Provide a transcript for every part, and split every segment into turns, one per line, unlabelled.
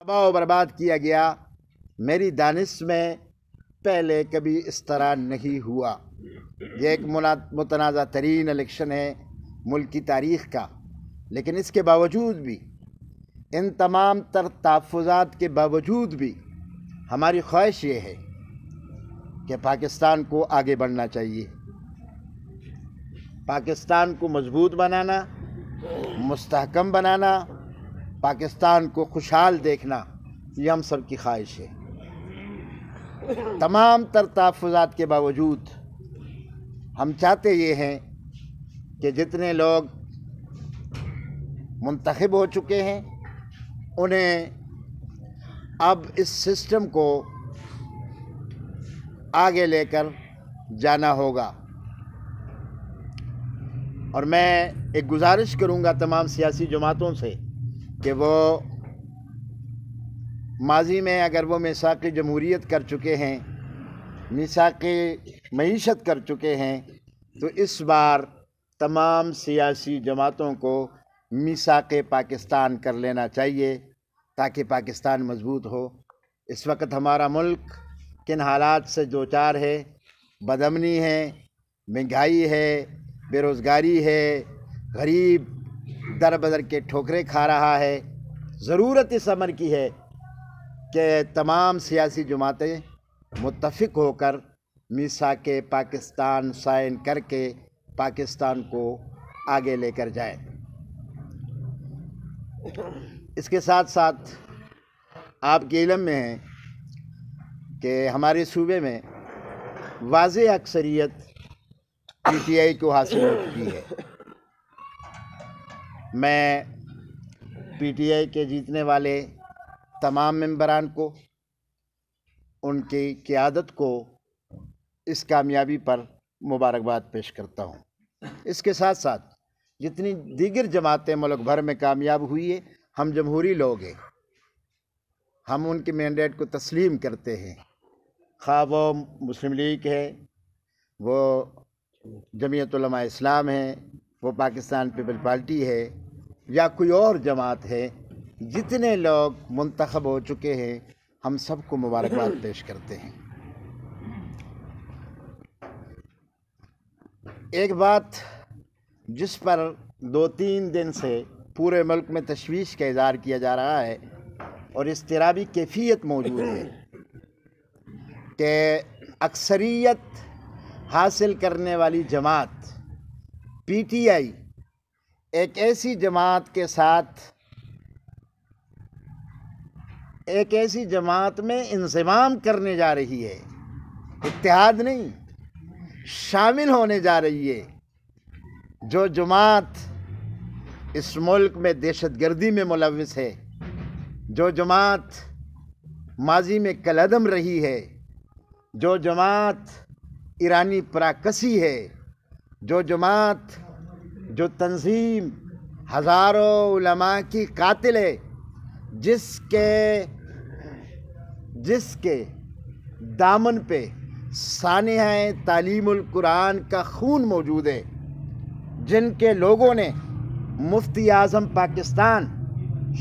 تباہ و برباد کیا گیا، میری دانش میں پہلے کبھی اس طرح نہیں ہوا۔ یہ ایک متنازع ترین الیکشن ہے ملک کی تاریخ کا، لیکن اس کے باوجود بھی، ان تمام تر تحفظات کے باوجود بھی ہماری خواہش یہ ہے کہ پاکستان کو آگے بڑھنا چاہیے، پاکستان کو مضبوط بنانا، مستحکم بنانا، پاکستان کو خوشحال دیکھنا، یہ ہم سب کی خواہش ہے۔ تمام تر تحفظات کے باوجود ہم چاہتے یہ ہیں کہ جتنے لوگ منتخب ہو چکے ہیں انہیں اب اس سسٹم کو آگے لے کر جانا ہوگا، اور میں ایک گزارش کروں گا تمام سیاسی جماعتوں سے کہ وہ ماضی میں اگر وہ میثاق جمہوریت کر چکے ہیں، میثاق معیشت کر چکے ہیں، تو اس بار تمام سیاسی جماعتوں کو میثاق پاکستان کر لینا چاہیے تاکہ پاکستان مضبوط ہو۔ اس وقت ہمارا ملک کن حالات سے دوچار ہے، بدامنی ہے، مہنگائی ہے، بے روزگاری ہے، غریب در بدر کے ٹھوکریں کھا رہا ہے۔ ضرورت اس امر کی ہے کہ تمام سیاسی جماعتیں متفق ہو کر میثاق پاکستان سائن کر کے پاکستان کو آگے لے کر جائیں۔ اس کے ساتھ ساتھ آپ کے علم میں ہے کہ ہمارے صوبے میں واضح اکثریت پی ٹی آئی کو حاصل ہو چکی ہے۔ میں پی ٹی آئی کے جیتنے والے تمام ممبران کو، ان کی قیادت کو اس کامیابی پر مبارکباد پیش کرتا ہوں۔ اس کے ساتھ ساتھ جتنی دیگر جماعتیں ملک بھر میں کامیاب ہوئی ہے، ہم جمہوری لوگ ہیں، ہم ان کے مینڈیٹ کو تسلیم کرتے ہیں، خواہ وہ مسلم لیگ ہے، وہ جمعیت علماء اسلام ہے، وہ پاکستان پیپل پارٹی ہے، یا کوئی اور جماعت ہے۔ جتنے لوگ منتخب ہو چکے ہیں ہم سب کو مبارکباد پیش کرتے ہیں۔ ایک بات جس پر 2-3 دن سے پورے ملک میں تشویش کا اظہار کیا جا رہا ہے اور اضطرابی کیفیت موجود ہے کہ اکثریت حاصل کرنے والی جماعت پی ٹی آئی ایک ایسی جماعت میں انضمام کرنے جا رہی ہے، اتحاد نہیں، شامل ہونے جا رہی ہے، جو جماعت اس ملک میں دہشت گردی میں ملوث ہے، جو جماعت ماضی میں کالعدم رہی ہے، جو جماعت ایرانی پراکسی ہے، جو تنظیم ہزاروں علماء کی قاتل ہے، جس کے دامن پہ سانحہ تعلیم القرآن کا خون موجود ہے، جن کے لوگوں نے مفتی اعظم پاکستان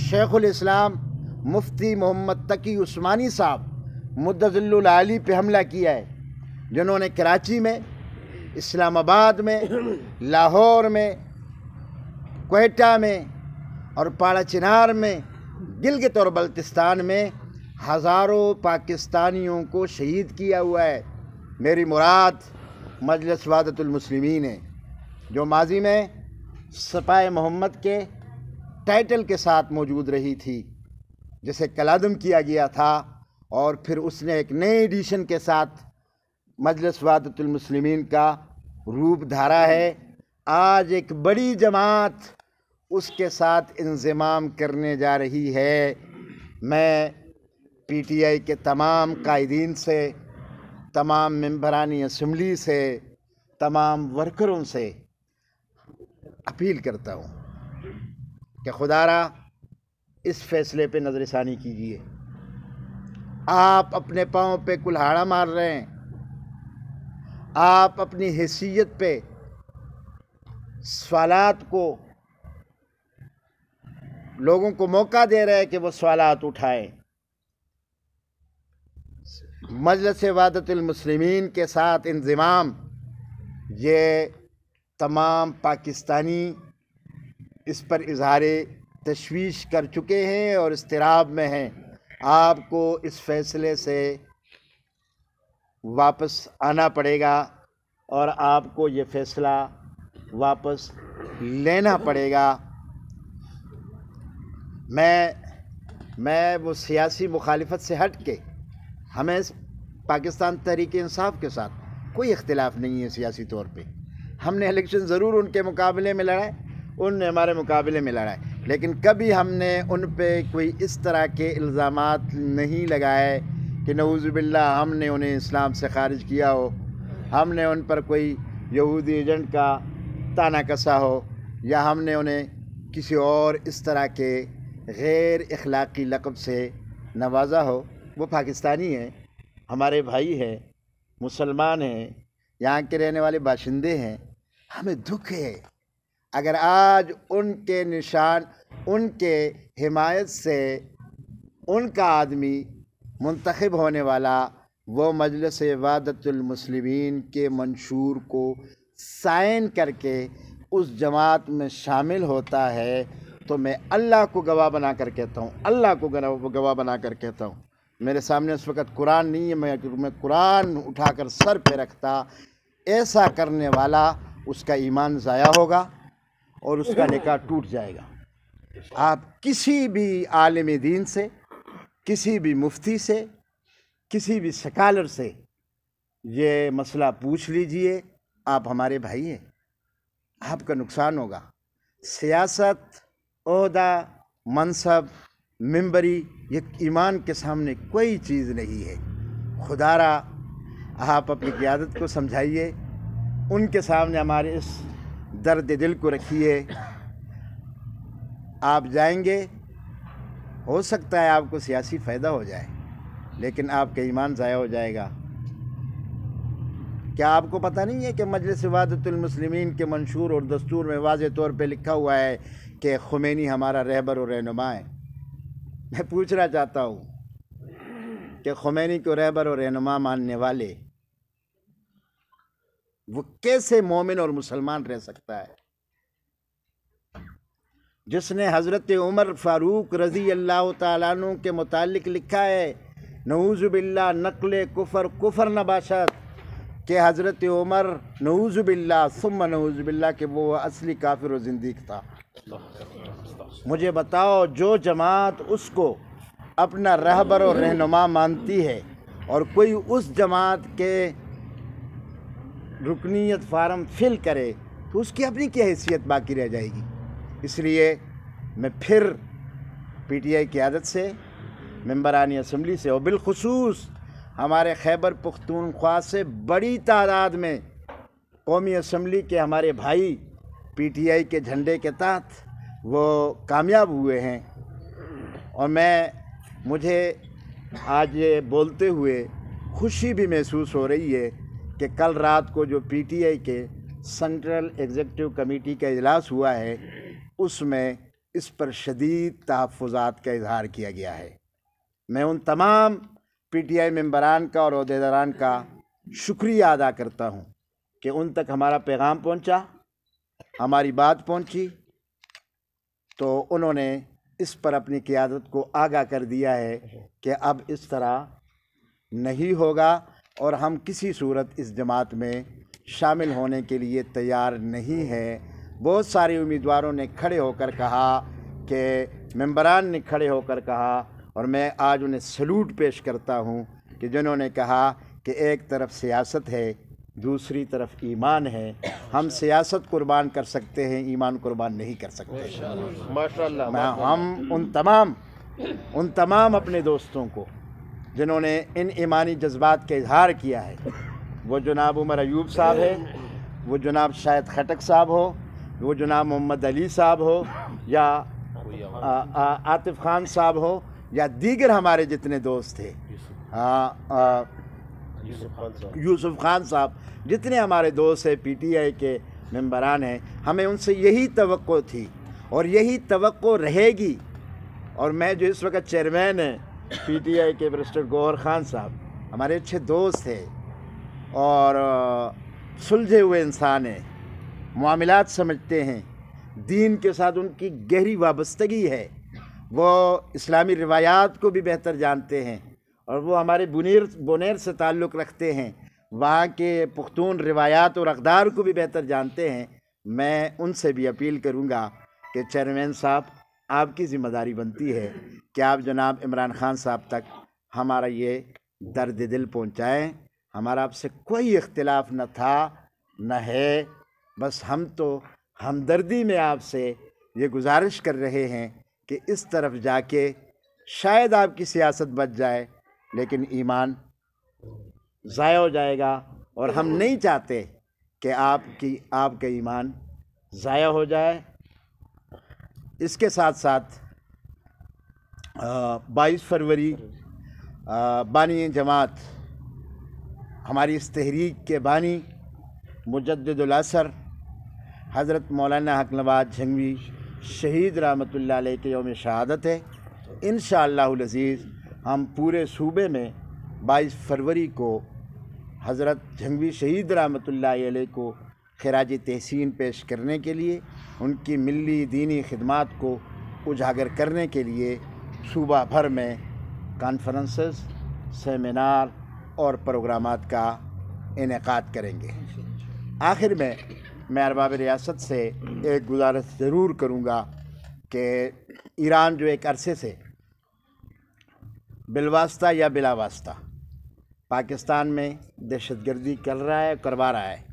شیخ الاسلام مفتی محمد تقی عثمانی صاحب مدظل العالی پہ حملہ کیا ہے، جنہوں نے کراچی میں، اسلام آباد میں، لاہور میں، کوئٹہ میں اور پاڑا چنار میں، گلگت اور بلتستان میں ہزاروں پاکستانیوں کو شہید کیا ہوا ہے۔ میری مراد مجلس وحدت المسلمین ہے، جو ماضی میں سپاہ محمد کے ٹائٹل کے ساتھ موجود رہی تھی، جسے کالعدم کیا گیا تھا، اور پھر اس نے ایک نئے ایڈیشن کے ساتھ مجلس وحدت المسلمین کا روپ دھارا ہے۔ آج ایک بڑی جماعت اس کے ساتھ انضمام کرنے جا رہی ہے۔ میں پی ٹی آئی کے تمام قائدین سے، تمام ممبرانی اسمبلی سے، تمام ورکروں سے اپیل کرتا ہوں کہ خدا را اس فیصلے پہ نظر ثانی کیجیے۔ آپ اپنے پاؤں پہ کلہاڑا مار رہے ہیں، آپ اپنی حیثیت پہ سوالات کو لوگوں کو موقع دے رہے ہیں کہ وہ سوالات اٹھائیں۔ مجلس وحدت المسلمین کے ساتھ انضمام، یہ تمام پاکستانی اس پر اظہار تشویش کر چکے ہیں اور اضطراب میں ہیں۔ آپ کو اس فیصلے سے واپس آنا پڑے گا اور آپ کو یہ فیصلہ واپس لینا پڑے گا۔ میں وہ سیاسی مخالفت سے ہٹ کے، ہمیں پاکستان تحریک انصاف کے ساتھ کوئی اختلاف نہیں ہے سیاسی طور پہ۔ ہم نے الیکشن ضرور ان کے مقابلے میں لڑائے، ان نے ہمارے مقابلے میں لڑائے، لیکن کبھی ہم نے ان پہ کوئی اس طرح کے الزامات نہیں لگائے کہ نعوذ باللہ ہم نے انہیں اسلام سے خارج کیا ہو، ہم نے ان پر کوئی یہودی ایجنٹ کا تانا کسا ہو، یا ہم نے انہیں کسی اور اس طرح کے غیر اخلاقی لقب سے نوازا ہو۔ وہ پاکستانی ہیں، ہمارے بھائی ہیں، مسلمان ہیں، یہاں کے رہنے والے باشندے ہیں۔ ہمیں دکھ ہے اگر آج ان کے نشان، ان کے حمایت سے ان کا آدمی منتخب ہونے والا وہ مجلس وحدت المسلمین کے منشور کو سائن کر کے اس جماعت میں شامل ہوتا ہے، تو میں اللہ کو گواہ بنا کر کہتا ہوں، اللہ کو گواہ بنا کر کہتا ہوں، میرے سامنے اس وقت قرآن نہیں ہے، میں قرآن اٹھا کر سر پہ رکھتا، ایسا کرنے والا اس کا ایمان ضائع ہوگا اور اس کا نکاح ٹوٹ جائے گا۔ آپ کسی بھی عالم دین سے، کسی بھی مفتی سے، کسی بھی سکالر سے یہ مسئلہ پوچھ لیجئے، آپ ہمارے بھائی ہیں، آپ کا نقصان ہوگا۔ سیاست، عہدہ، منصب، ممبری، یہ ایمان کے سامنے کوئی چیز نہیں ہے۔ خدا را آپ اپنی قیادت کو سمجھائیے، ان کے سامنے ہمارے اس درد دل کو رکھیے۔ آپ جائیں گے، ہو سکتا ہے آپ کو سیاسی فائدہ ہو جائے، لیکن آپ کا ایمان ضائع ہو جائے گا۔ کیا آپ کو پتہ نہیں ہے کہ مجلس وحدت المسلمین کے منشور اور دستور میں واضح طور پہ لکھا ہوا ہے کہ خمینی ہمارا رہبر و رہنما ہے؟ میں پوچھنا چاہتا ہوں کہ خمینی کو رہبر و رہنما ماننے والے وہ کیسے مومن اور مسلمان رہ سکتا ہے؟ جس نے حضرت عمر فاروق رضی اللہ تعالیٰ عنہ کے متعلق لکھا ہے، نعوذ باللہ نقل کفر نباشت، کہ حضرت عمر نعوذ باللہ ثم نعوذ باللہ کہ وہ اصلی کافر و زندیق تھا۔ مجھے بتاؤ، جو جماعت اس کو اپنا رہبر و رہنما مانتی ہے اور کوئی اس جماعت کے رکنیت فارم فل کرے تو اس کی اپنی کیا حیثیت باقی رہ جائے گی؟ اس لیے میں پھر پی ٹی آئی قیادت سے، ممبرانی اسمبلی سے اور بالخصوص ہمارے خیبر پختونخوا سے بڑی تعداد میں قومی اسمبلی کے ہمارے بھائی پی ٹی آئی کے جھنڈے کے تحت وہ کامیاب ہوئے ہیں، اور مجھے آج یہ بولتے ہوئے خوشی بھی محسوس ہو رہی ہے کہ کل رات کو جو پی ٹی آئی کے سینٹرل ایگزیکٹو کمیٹی کا اجلاس ہوا ہے، اس میں اس پر شدید تحفظات کا اظہار کیا گیا ہے۔ میں ان تمام پی ٹی آئی ممبران کا اور عہدیداران کا شکریہ ادا کرتا ہوں کہ ان تک ہمارا پیغام پہنچا، ہماری بات پہنچی، تو انہوں نے اس پر اپنی قیادت کو آگاہ کر دیا ہے کہ اب اس طرح نہیں ہوگا اور ہم کسی صورت اس جماعت میں شامل ہونے کے لیے تیار نہیں ہیں۔ بہت سارے امیدواروں نے کھڑے ہو کر کہا، کہ ممبران نے کھڑے ہو کر کہا، اور میں آج انہیں سلوٹ پیش کرتا ہوں کہ جنہوں نے کہا کہ ایک طرف سیاست ہے، دوسری طرف ایمان ہے، ہم سیاست قربان کر سکتے ہیں، ایمان قربان نہیں کر سکتے۔ ہم ان تمام اپنے دوستوں کو جنہوں نے ان ایمانی جذبات کا اظہار کیا ہے، وہ جناب عمر ایوب صاحب ہے، وہ جناب شاہد خٹک صاحب ہو، وہ جناب محمد علی صاحب ہو، یا عاطف خان صاحب ہو، یا دیگر ہمارے جتنے دوست تھے، یوسف خان صاحب، جتنے ہمارے دوست ہیں پی ٹی آئی کے ممبران ہیں، ہمیں ان سے یہی توقع تھی اور یہی توقع رہے گی اور میں جو اس وقت چیئرمین ہیں پی ٹی آئی کے برسٹر گوہر خان صاحب ہمارے اچھے دوست ہیں اور سلجھے ہوئے انسان ہیں، معاملات سمجھتے ہیں، دین کے ساتھ ان کی گہری وابستگی ہے، وہ اسلامی روایات کو بھی بہتر جانتے ہیں اور وہ ہمارے بونیر سے تعلق رکھتے ہیں، وہاں کے پختون روایات اور اقدار کو بھی بہتر جانتے ہیں۔ میں ان سے بھی اپیل کروں گا کہ چیئرمین صاحب آپ کی ذمہ داری بنتی ہے کہ آپ جناب عمران خان صاحب تک ہمارا یہ درد دل پہنچائیں۔ ہمارا آپ سے کوئی اختلاف نہ تھا نہ ہے، بس ہم تو ہمدردی میں آپ سے یہ گزارش کر رہے ہیں کہ اس طرف جا کے شاید آپ کی سیاست بچ جائے لیکن ایمان ضائع ہو جائے گا، اور ہم نہیں چاہتے کہ آپ کا ایمان ضائع ہو جائے۔ اس کے ساتھ ساتھ 22 فروری بانی جماعت، ہماری اس تحریک کے بانی مجدد الاثر حضرت مولانا حق نواز جھنگوی شہید رحمۃ اللہ علیہ کے یوم شہادت ہے۔ انشاءاللہ العزیز ہم پورے صوبے میں 22 فروری کو حضرت جھنگوی شہید رحمۃ اللہ علیہ کو خراج تحسین پیش کرنے کے لیے، ان کی ملی دینی خدمات کو اجاگر کرنے کے لیے صوبہ بھر میں کانفرنسز، سیمینار اور پروگرامات کا انعقاد کریں گے۔ آخر میں ارباب ریاست سے ایک گزارش ضرور کروں گا کہ ایران جو ایک عرصے سے بالواسطہ یا بلا واسطہ پاکستان میں دہشت گردی کروا رہا ہے،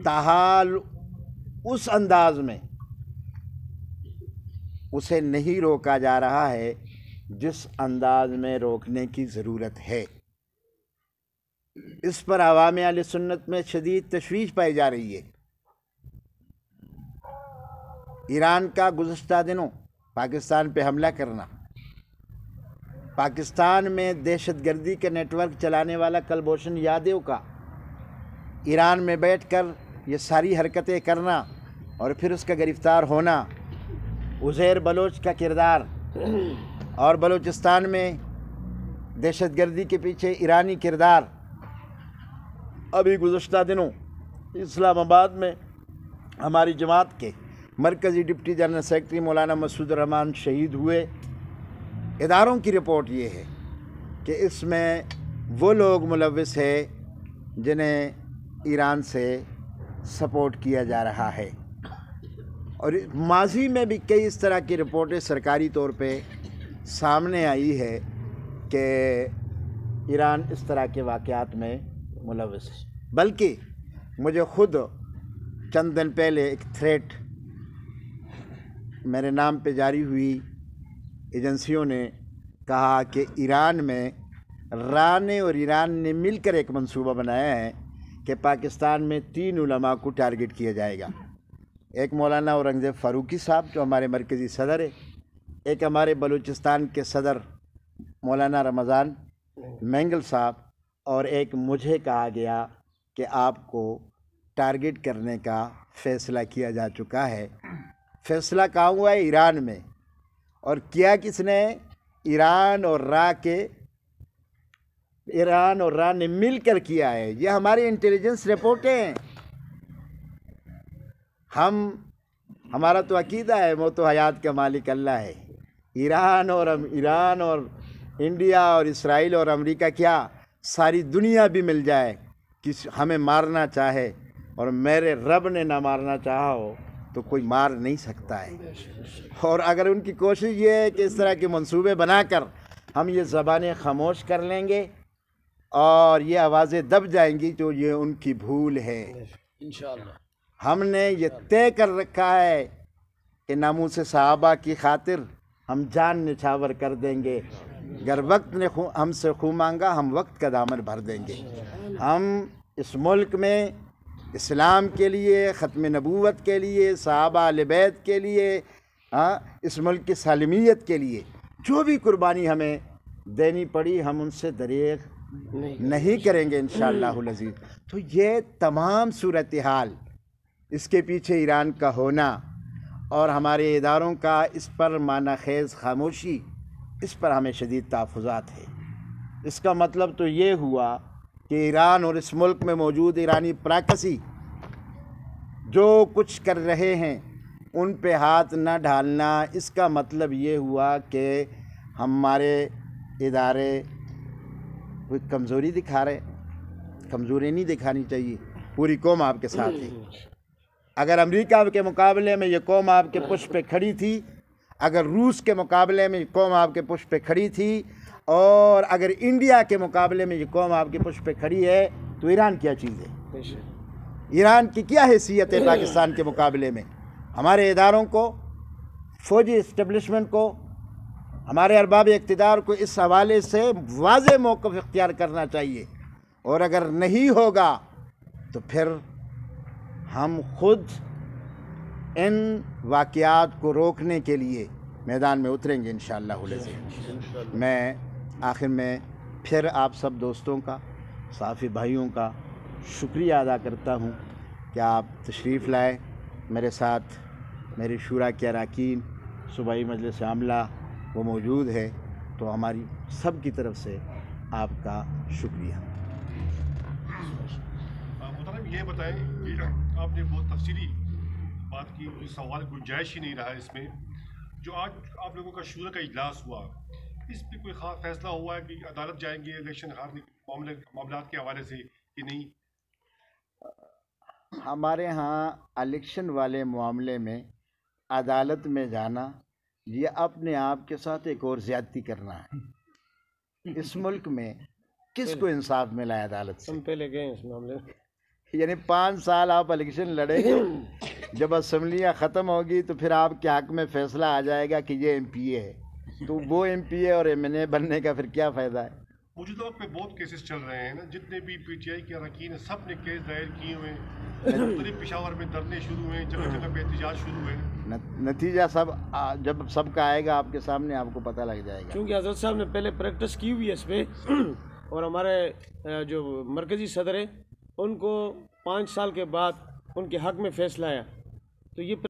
تاحال اس انداز میں اسے نہیں روکا جا رہا ہے جس انداز میں روکنے کی ضرورت ہے۔ اس پر عوام اہل سنت میں شدید تشویش پائی جا رہی ہے۔ ایران کا گزشتہ دنوں پاکستان پہ حملہ کرنا، پاکستان میں دہشت گردی کے نیٹ ورک چلانے والا کلبھوشن یادیو کا ایران میں بیٹھ کر یہ ساری حرکتیں کرنا اور پھر اس کا گرفتار ہونا، عزیر بلوچ کا کردار اور بلوچستان میں دہشت گردی کے پیچھے ایرانی کردار۔ ابھی گزشتہ دنوں اسلام آباد میں ہماری جماعت کے مرکزی ڈپٹی جنرل سیکرٹری مولانا مسعود الرحمان شہید ہوئے۔ اداروں کی رپورٹ یہ ہے کہ اس میں وہ لوگ ملوث ہے جنہیں ایران سے سپورٹ کیا جا رہا ہے، اور ماضی میں بھی کئی اس طرح کی رپورٹیں سرکاری طور پہ سامنے آئی ہے کہ ایران اس طرح کے واقعات میں ملوث ہے۔ بلکہ مجھے خود چند دن پہلے ایک تھریٹ میرے نام پہ جاری ہوئی، ایجنسیوں نے کہا کہ ایران میں رانے اور ایران نے مل کر ایک منصوبہ بنایا ہے کہ پاکستان میں 3 علماء کو ٹارگٹ کیا جائے گا۔ ایک مولانا اورنگزیب فاروقی صاحب جو ہمارے مرکزی صدر ہے، ایک ہمارے بلوچستان کے صدر مولانا رمضان مینگل صاحب، اور ایک مجھے کہا گیا کہ آپ کو ٹارگٹ کرنے کا فیصلہ کیا جا چکا ہے۔ فیصلہ کہاں ہوا ہے؟ ایران میں۔ اور کیا کس نے؟ ایران اور را نے مل کر کیا ہے۔ یہ ہماری انٹیلیجنس رپورٹیں ہیں۔ ہمارا تو عقیدہ ہے موت و حیات کا مالک اللہ ہے۔ ایران اور انڈیا اور اسرائیل اور امریکہ کیا ساری دنیا بھی مل جائے کہ ہمیں مارنا چاہے اور میرے رب نے نہ مارنا چاہا ہو تو کوئی مار نہیں سکتا ہے۔ اور اگر ان کی کوشش یہ ہے کہ اس طرح کے منصوبے بنا کر ہم یہ زبانیں خاموش کر لیں گے اور یہ آوازیں دب جائیں گی تو یہ ان کی بھول ہے۔ انشاءاللہ ہم نے یہ طے کر رکھا ہے کہ ناموس صحابہ کی خاطر ہم جان نچھاور کر دیں گے۔ اگر وقت نے ہم سے خون مانگا ہم وقت کا دامن بھر دیں گے۔ ہم اس ملک میں اسلام کے لیے، ختم نبوت کے لیے، صحابہ اہل بیت کے لیے، اس ملک کی سالمیت کے لیے جو بھی قربانی ہمیں دینی پڑی ہم ان سے دریغ نہیں کریں گے انشاءاللہ العزیز۔ تو یہ تمام صورتحال، اس کے پیچھے ایران کا ہونا اور ہمارے اداروں کا اس پر معنی خیز خاموشی، اس پر ہمیں شدید تحفظات ہے۔ اس کا مطلب تو یہ ہوا کہ ایران اور اس ملک میں موجود ایرانی پراکسی جو کچھ کر رہے ہیں ان پہ ہاتھ نہ ڈالنا، اس کا مطلب یہ ہوا کہ ہمارے ادارے کوئی کمزوری دکھا رہے۔ کمزوری نہیں دکھانی چاہیے، پوری قوم آپ کے ساتھ ہے۔ اگر امریکہ کے مقابلے میں یہ قوم آپ کے پشت پہ کھڑی تھی، اگر روس کے مقابلے میں یہ قوم آپ کے پشت پہ کھڑی تھی، اور اگر انڈیا کے مقابلے میں یہ قوم آپ کے پشت پہ کھڑی ہے، تو ایران کیا چیز ہے؟ ایران کی کیا حیثیت ہے پاکستان کے مقابلے میں؟ ہمارے اداروں کو، فوجی اسٹیبلشمنٹ کو، ہمارے ارباب اقتدار کو اس حوالے سے واضح موقف اختیار کرنا چاہیے، اور اگر نہیں ہوگا تو پھر ہم خود ان واقعات کو روکنے کے لیے میدان میں اتریں گے انشاءاللہ العزیز۔ میں آخر میں پھر آپ سب دوستوں کا، صحافی بھائیوں کا شکریہ ادا کرتا ہوں کہ آپ تشریف لائے میرے ساتھ۔ میرے شورا کے اراکین، صوبائی مجلس عاملہ وہ موجود ہے، تو ہماری سب کی طرف سے آپ کا شکریہ۔
محترم یہ بتائیں کہ آپ نے بہت تفصیلی بات کی، کوئی سوال گنجائش ہی نہیں رہا اس میں۔ جو آج آپ لوگوں کا شورا کا اجلاس ہوا، اس پہ کوئی خاص فیصلہ ہوا ہے کہ عدالت جائیں گے الیکشن ہارنے معاملات کے حوالے سے کہ نہیں؟
ہمارے ہاں الیکشن والے معاملے میں عدالت میں جانا یہ اپنے آپ کے ساتھ ایک اور زیادتی کرنا ہے۔ اس ملک میں کس کو انصاف ملا ہے عدالت سے؟
ہم پہلے گئے اس معاملے میں،
یعنی 5 سال آپ الیکشن لڑیں گے، جب اسمبلیاں ختم ہوگی تو پھر آپ کے حق میں فیصلہ آ جائے گا کہ یہ MP ہے، تو وہ MP اور MNA بننے کا پھر کیا فائدہ ہے؟
موجودہ وقت میں بہت کیسز چل رہے ہیں نا، جتنے بھی PTI کے اراکین ہیں سب نے کیس دائر کیے ہوئے ہیں، مختلف پشاور میں دھرنے شروع ہوئے ہیں، جگہ جگہ پہ احتجاج شروع ہوئے ہیں۔
نتیجہ جب سب کا آئے گا آپ کے سامنے، آپ کو پتہ لگ جائے گا۔
کیونکہ حضرت صاحب نے پہلے پریکٹس کی ہوئی ہے اس پہ، اور ہمارے جو مرکزی صدر ہیں ان کو 5 سال کے بعد ان کے حق میں فیصلہ آیا، تو یہ